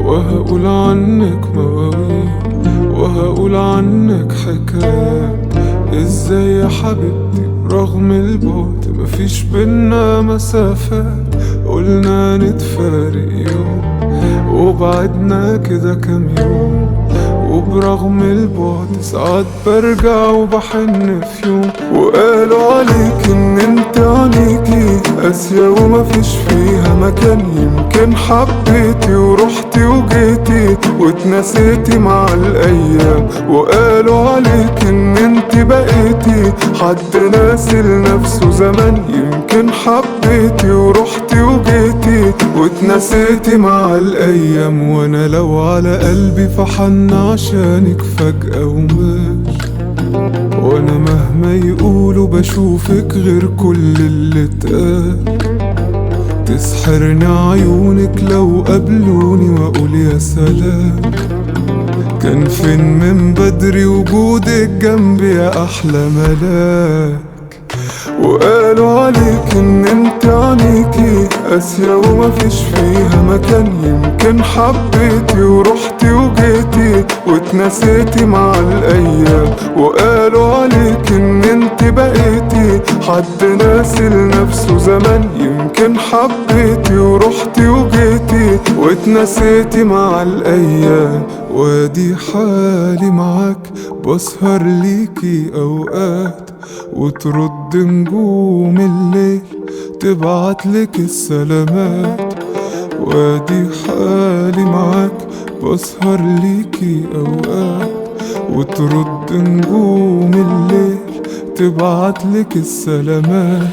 وهقول عنك مواويل، وهقول عنك حكايات. ازاي يا حبيبتي رغم البعد مفيش بينا مسافات؟ قلنا نتفارق يوم وبعدنا كده كام يوم، وبرغم البعد ساعات برجع وبحن في يوم. وقالوا عليك ان انت عينيكي قاسية ومفيش فيها مكان، يمكن حبيتي ورحتي وجيتي واتنسيتي مع الايام. وقالوا عليك ان انت بقيتي حد ناسي لنفسه زمان، يمكن حبيتي ورحتي وجيتي واتنسيتي مع الايام. وانا لو على قلبي فحن عشانك فجأة وماشي، وانا مهما يقولوا بشوفك غير كل اللي اتقال. تسحرني عيونك لو قابلوني واقول يا سلام، كان فين من بدري وجودك جنبي يا احلى ملاك. وقالوا عليك ان انت عينيكي قاسية ومفيش فيها مكان، يمكن حبيتي ورحتي وجيتي واتنسيتي مع الايام. وقالوا عليك ان انت بقيتي حد ناسي لنفسه زمان، يمكن حبيتي ورحتي وجيتي واتنسيتي مع الايام. وادي حالي معاك بسهر ليكي اوقات، وترد نجوم الليل تبعتلك السلامات. وادي حالي معاك بسهر ليكي اوقات، وترد نجوم الليل تبعتلك السلامات.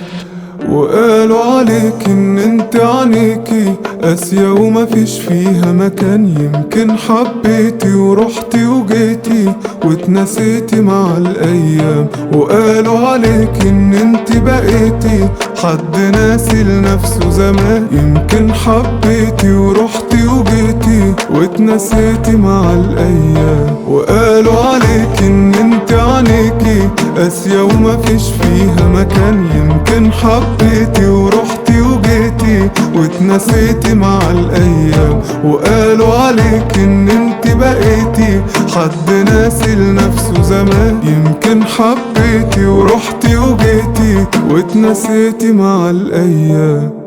وقالوا عليك ان انت عينيكي قاسية ومفيش فيها مكان، يمكن حبيتي ورحتي وجيتي واتنسيتي مع الايام. وقالوا عليك ان انت بقيتي حد ناسي لنفسه زمان، يمكن حبيتي ورحتي وجيتي واتنسيتي مع الايام. وقالوا عليك ان انت عينيكي قاسية ومفيش فيها مكان، يمكن حبيتي ورحتي وجيتي واتنسيتي مع الايام. وقالوا عليك ان انت بقيتي حد ناسي لنفسه زمان، يمكن حبيتي ورحتي وجيتي واتنسيتي مع الايام.